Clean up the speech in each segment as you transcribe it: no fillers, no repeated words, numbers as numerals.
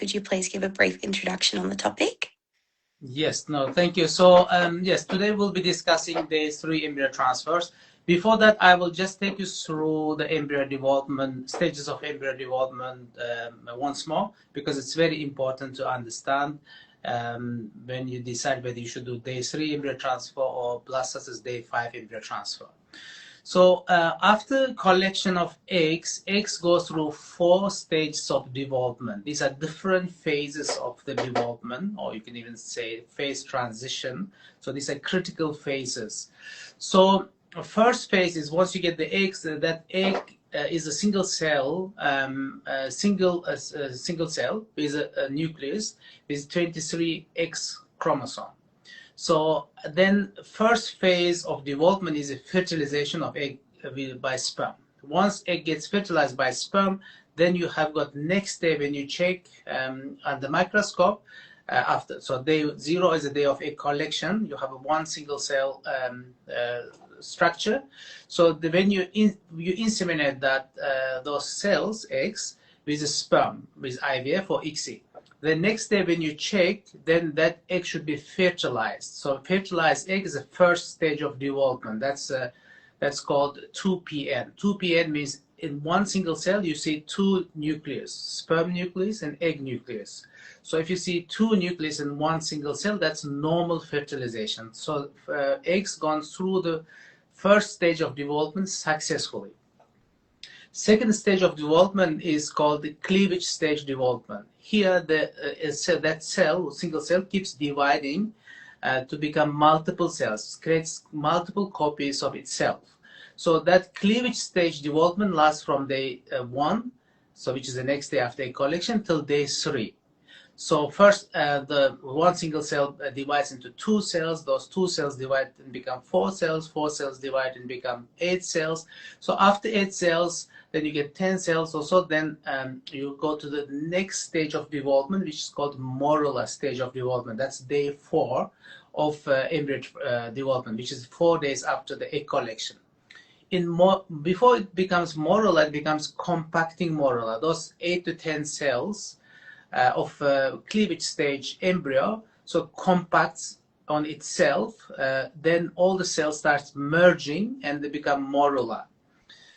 Could you please give a brief introduction on the topic? Yes, no, thank you. So, yes, today we'll be discussing the 3 embryo transfers. Before that, I will just take you through the embryo development, stages of embryo development once more, because it's very important to understand when you decide whether you should do day 3 embryo transfer or blastocyst day 5 embryo transfer. So after collection of eggs go through 4 stages of development. These are different phases of the development, or you can even say phase transition. So these are critical phases. So first phase is once you get the eggs, that egg is a single cell, single cell with a nucleus with 23 X chromosome. So then first phase of development is a fertilization of egg by sperm. Once egg gets fertilized by sperm, then you have got next day when you check under microscope after. So day 0 is the day of egg collection. You have a one single cell structure. So when you inseminate that those cells, eggs, with a sperm, with IVF or ICSI. The next day when you check, then that egg should be fertilized. So fertilized egg is the first stage of development. That's called 2PN. 2PN means in one single cell you see 2 nucleus, sperm nucleus and egg nucleus. So if you see 2 nucleus in one single cell, that's normal fertilization. So eggs gone through the first stage of development successfully. Second stage of development is called the cleavage stage development. Here, that cell, single cell, keeps dividing to become multiple cells, creates multiple copies of itself. So that cleavage stage development lasts from day 1, so which is the next day after egg collection, till day 3. So first, the one single cell divides into 2 cells. Those 2 cells divide and become 4 cells. 4 cells divide and become 8 cells. So after 8 cells, then you get 10 cells or so. Then you go to the next stage of development, which is called morula stage of development. That's day 4 of embryo development, which is 4 days after the egg collection. Before it becomes morula, it becomes compacting morula. Those 8 to 10 cells of cleavage stage embryo, so compacts on itself, then all the cells starts merging and they become morula.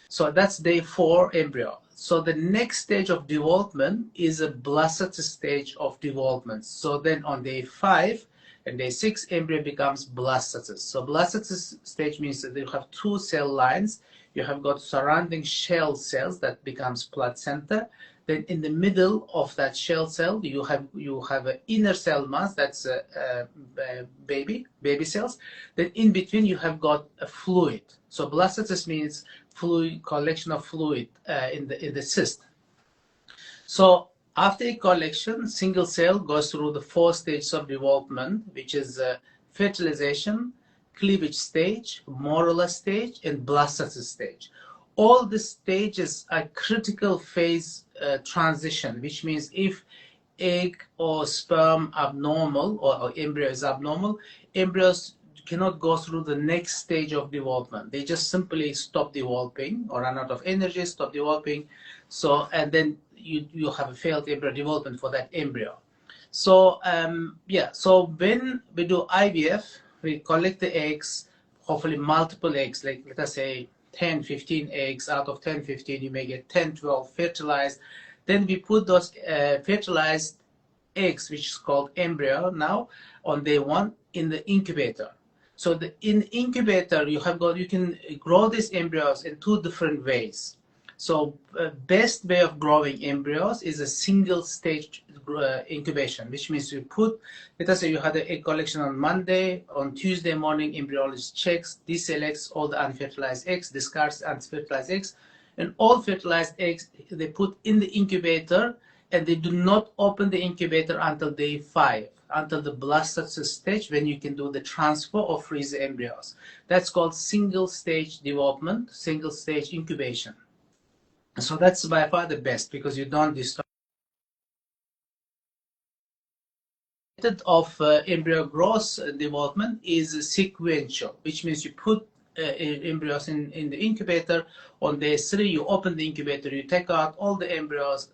So that's day 4 embryo. So the next stage of development is a blastocyst stage of development. So then on day 5 and day 6, embryo becomes blastocyst. So blastocyst stage means that you have 2 cell lines. You have got surrounding shell cells that becomes placenta. Then in the middle of that shell cell, you have an inner cell mass, that's baby cells. Then in between you have got a fluid. So blastocyst means fluid, collection of fluid in the cyst. So after a collection, single cell goes through the 4 stages of development, which is fertilization, cleavage stage, morula stage, and blastocyst stage. All the stages are critical phase transition, which means if egg or sperm abnormal or embryo is abnormal, embryos cannot go through the next stage of development. They just simply stop developing or run out of energy, stop developing. So, and then you have a failed embryo development for that embryo. So, so when we do IVF, we collect the eggs, hopefully multiple eggs, like let us say 10, 15 eggs. Out of 10, 15, you may get 10, 12 fertilized. Then we put those fertilized eggs, which is called embryo now, on day 1 in the incubator. So in incubator, you can grow these embryos in 2 different ways. So best way of growing embryos is a single stage incubation, which means you put, let us say you had an egg collection on Monday, on Tuesday morning, embryologist checks, deselects all the unfertilized eggs, discards unfertilized eggs, and all fertilized eggs they put in the incubator, and they do not open the incubator until day 5, until the blastocyst stage, when you can do the transfer or freeze the embryos. That's called single stage development, single stage incubation. So that's by far the best, because you don't disturb. The method of embryo growth development is sequential, which means you put embryos in the incubator. On day 3, you open the incubator, you take out all the embryos,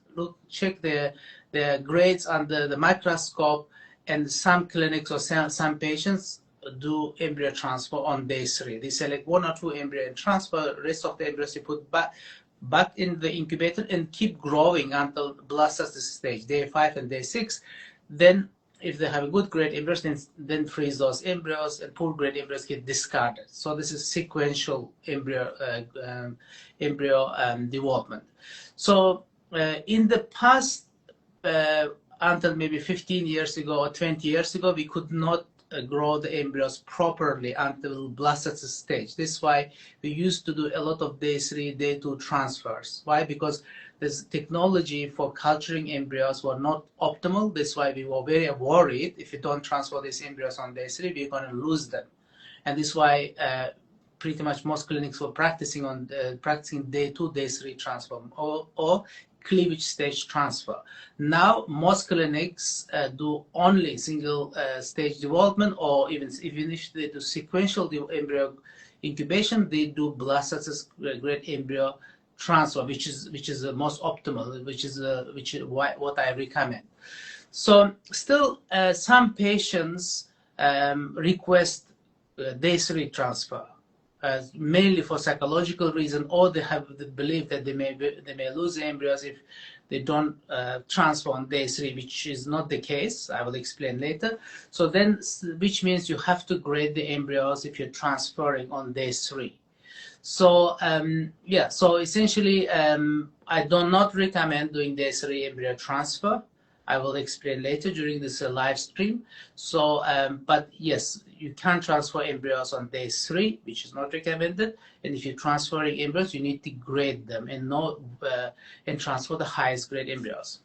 check the the grades under the microscope, and some clinics or some patients do embryo transfer on day 3. They select 1 or 2 embryo and transfer, the rest of the embryos they put back in the incubator and keep growing until blastocyst stage, day 5 and day 6. Then if they have a good grade embryos, then freeze those embryos, and poor grade embryos get discarded. So this is sequential embryo development. So in the past, until maybe 15 years ago or 20 years ago, we could not grow the embryos properly until blastocyst stage. This is why we used to do a lot of day 3, day 2 transfers. Why? Because this technology for culturing embryos were not optimal. That's why we were very worried if you don't transfer these embryos on day 3, we're going to lose them. And this is why pretty much most clinics were practicing day 2, day 3 transfer or cleavage stage transfer. Now most clinics do only single stage development, or even if they do sequential embryo incubation, they do blastocyst grade embryo transfer, which is the most optimal, which is what I recommend. So still some patients request day 3 transfer, mainly for psychological reason, or they have the belief that they may lose the embryos if they don't transfer on day 3, which is not the case. I will explain later. So then, which means you have to grade the embryos if you're transferring on day 3. So yeah, so essentially I do not recommend doing day 3 embryo transfer. I will explain later during this live stream. So, but yes, you can transfer embryos on day 3, which is not recommended. And if you're transferring embryos, you need to grade them and transfer the highest grade embryos.